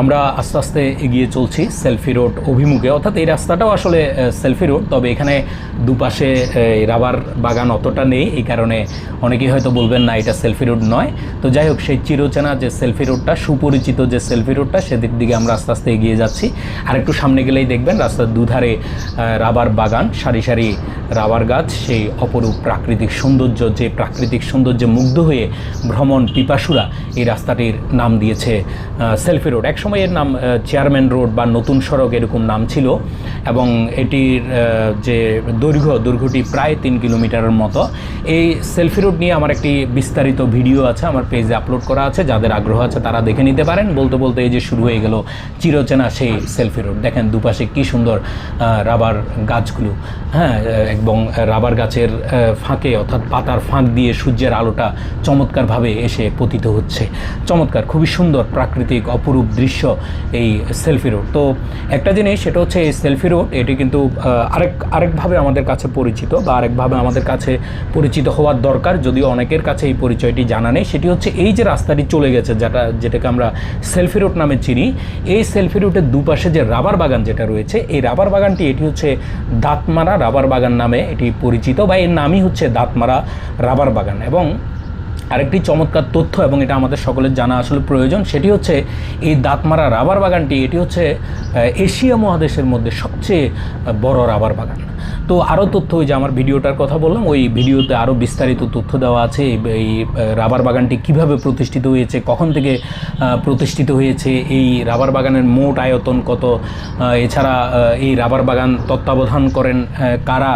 আমরা আস্তে আস্তে এগিয়ে চলছি সেলফি রোড অভিমুখে, অর্থাৎ এই রাস্তাটাও আসলে সেলফি রোড, তবে এখানে দুপাশে রাবার বাগান অতটা নেই, এই কারণে অনেকেই হয়তো বলবেন না এটা সেলফি রোড নয়। তো যাই হোক, সেই চিরচেনা যে সেলফি রোডটা, সুপরিচিত যে সেলফি রোডটা, সেদিক দিকে আমরা আস্তে আস্তে এগিয়ে যাচ্ছি। আর একটু সামনে গেলেই দেখবেন রাস্তার দুধারে রাবার বাগান, সারি সারি রাবার গাছ, সেই অপরূপ প্রাকৃতিক সৌন্দর্য, যে প্রাকৃতিক সৌন্দর্যে মুগ্ধ হয়ে ভ্রমণ পিপাসুরা এই রাস্তাটির নাম দিয়েছে সেলফি রোড। একসময় এর নাম চেয়ারম্যান রোড বা নতুন সড়ক এরকম নাম ছিল, এবং এটির যে দৈর্ঘ্যটি প্রায় 3 কিলোমিটারের মতো। এই সেলফি রোড নিয়ে আমার একটি বিস্তারিত ভিডিও আছে, আমার পেজে আপলোড করা আছে, যাদের আগ্রহ আছে তারা দেখে নিতে পারেন। বলতে বলতে এই যে শুরু হয়ে গেল চিরচেনা সেই সেলফি রোড। দেখেন দুপাশে কি সুন্দর রাবার গাছগুলো, হ্যাঁ, এবং রাবার গাছের ফাঁকে, অর্থাৎ পাতার ফাঁক দিয়ে সূর্যের আলোটা চমৎকারভাবে এসে পতিত হচ্ছে। চমৎকার, খুবই সুন্দর প্রাকৃতিক অপরূপ দৃশ্য এই সেলফি রোড। তো একটা জিনিস, সেটা হচ্ছে এই সেলফি রোড, এটি কিন্তু আরেকভাবে আমাদের কাছে পরিচিত, বা আরেকভাবে আমাদের কাছে পরিচিত হওয়ার দরকার, যদিও অনেকের কাছে এই পরিচয়টি জানা নেই। সেটি হচ্ছে এই যে রাস্তাটি চলে গেছে, যেটাকে আমরা সেলফি রোড নামে চিনি, এই সেলফি রোডের দুপাশে যে রাবার বাগান যেটা রয়েছে, এই রাবার বাগানটি, এটি হচ্ছে দাঁতমারা রাবার বাগান নামে এটি পরিচিত, বা এর নামই হচ্ছে দাঁতমারা রাবার বাগান। এবং আরেকটি চমৎকার তথ্য, এবং এটা আমাদের সকলের জানা আসলে প্রয়োজন, সেটি হচ্ছে এই দাঁতমারা রাবার বাগানটি, এটি হচ্ছে এশিয়া মহাদেশের মধ্যে সবচেয়ে বড় রাবার বাগান। তো আরও তথ্য, ওই যে আমার ভিডিওটার কথা বললাম, ওই ভিডিওতে আরও বিস্তারিত তথ্য দেওয়া আছে। এই রাবার বাগানটি কিভাবে প্রতিষ্ঠিত হয়েছে, কখন থেকে প্রতিষ্ঠিত হয়েছে, এই রাবার বাগানের মোট আয়তন কত, এছাড়া এই রাবার বাগান তত্ত্বাবধান করেন কারা,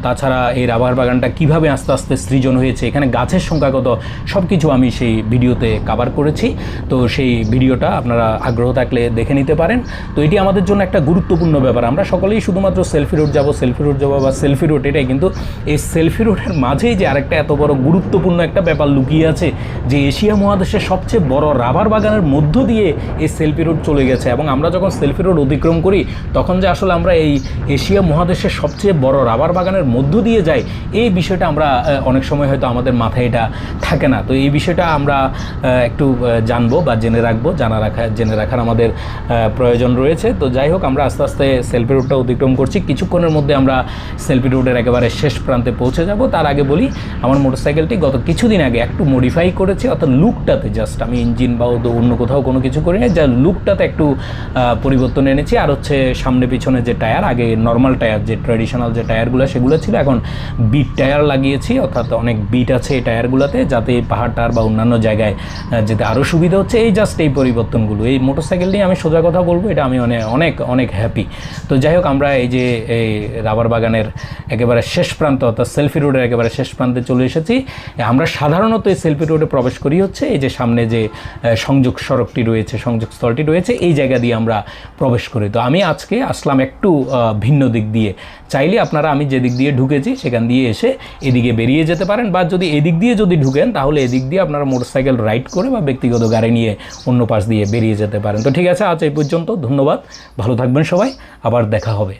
তাছাড়া এই রাবার বাগানটা কিভাবে আস্তে আস্তে সৃজন হয়েছে, এখানে গাছের সংখ্যা কত, সব কিছু আমি সেই ভিডিওতে কভার করেছি। তো সেই ভিডিওটা আপনারা আগ্রহ থাকলে দেখে নিতে পারেন। তো এটি আমাদের জন্য একটা গুরুত্বপূর্ণ ব্যাপার। আমরা সকলেই শুধুমাত্র সেলফি রোড যাব, সেলফি রোড যাবো, বা সেলফি রোড, এটাই, কিন্তু এই সেলফি রোডের মাঝেই যে আরেকটা এত বড় গুরুত্বপূর্ণ একটা ব্যাপার লুকিয়ে আছে, যে এশিয়া মহাদেশের সবচেয়ে বড় রাবার বাগানের মধ্য দিয়ে এই সেলফি রোড চলে গেছে। এবং আমরা যখন সেলফি রোড অতিক্রম করি, তখন যে আসলে আমরা এই এশিয়া মহাদেশের সবচেয়ে বড় রাবার বাগানের মধ্য দিয়ে যাই, এই বিষয়টা আমরা অনেক সময় হয়তো আমাদের মাথায় এটা থাকে না। তো এই বিষয়টা আমরা একটু জানবো বা জেনে রাখার আমাদের প্রয়োজন রয়েছে। তো যাই হোক, আমরা আস্তে আস্তে সেলফি রোডটা অতিক্রম করছি। কিছুক্ষণের মধ্যে আমরা সেলফি রোডের একেবারে শেষ প্রান্তে পৌঁছে যাব। তার আগে বলি, আমার মোটরসাইকেলটি গত কিছুদিন আগে একটু মডিফাই করেছি, অর্থাৎ লুকটাতে, জাস্ট আমি ইঞ্জিন বা অন্য কোথাও কোনো কিছু করি না, যা লুকটাতে একটু পরিবর্তন এনেছি। আর হচ্ছে সামনে পিছনে যে টায়ার, আগে নর্মাল টায়ার, যে ট্র্যাডিশনাল যে টায়ারগুলো সেগুলো ছিল, এখন বিট টায়ার লাগিয়েছি, অর্থাৎ অনেক বিট আছে এই টায়ারগুলোতে, যাতে পাহাড় টায়ার বা অন্যান্য জায়গায় যেতে আরও সুবিধা হচ্ছে। এই জাস্ট এই পরিবর্তনগুলো, এই মোটরসাইকেল নিয়ে আমি সোজা কথা বলবো, এটা আমি অনেক অনেক হ্যাপি। তো যাই হোক, আমরা এই যে এই রাবার বাগানের একেবারে শেষ প্রান্ত, অর্থাৎ সেলফি রোডের একেবারে শেষ প্রান্তে চলে এসেছি। আমরা সাধারণত এই সেলফি রোডে প্রবেশ করি হচ্ছে এই যে সামনে যে সংযোগ সড়কটি রয়েছে, সংযোগ স্থলটি রয়েছে, এই জায়গা দিয়ে আমরা প্রবেশ করি। তো আমি আজকে আসলাম একটু ভিন্ন দিক দিয়ে। চাইলে আপনারা আমি যে দিক দিয়ে ঢুকেছি সেখান দিয়ে এসে এদিকে বেরিয়ে যেতে পারেন, বা যদি এদিক দিয়ে যদি ঢুকেন, তাহলে এদিক দিয়ে আপনারা মোটরসাইকেল রাইড করে বা ব্যক্তিগত গাড়ি নিয়ে অন্য পাশ দিয়ে বেরিয়ে যেতে পারেন। তো ঠিক আছে, আজ এই পর্যন্ত। ধন্যবাদ, ভালো থাকবেন সবাই, আবার দেখা হবে।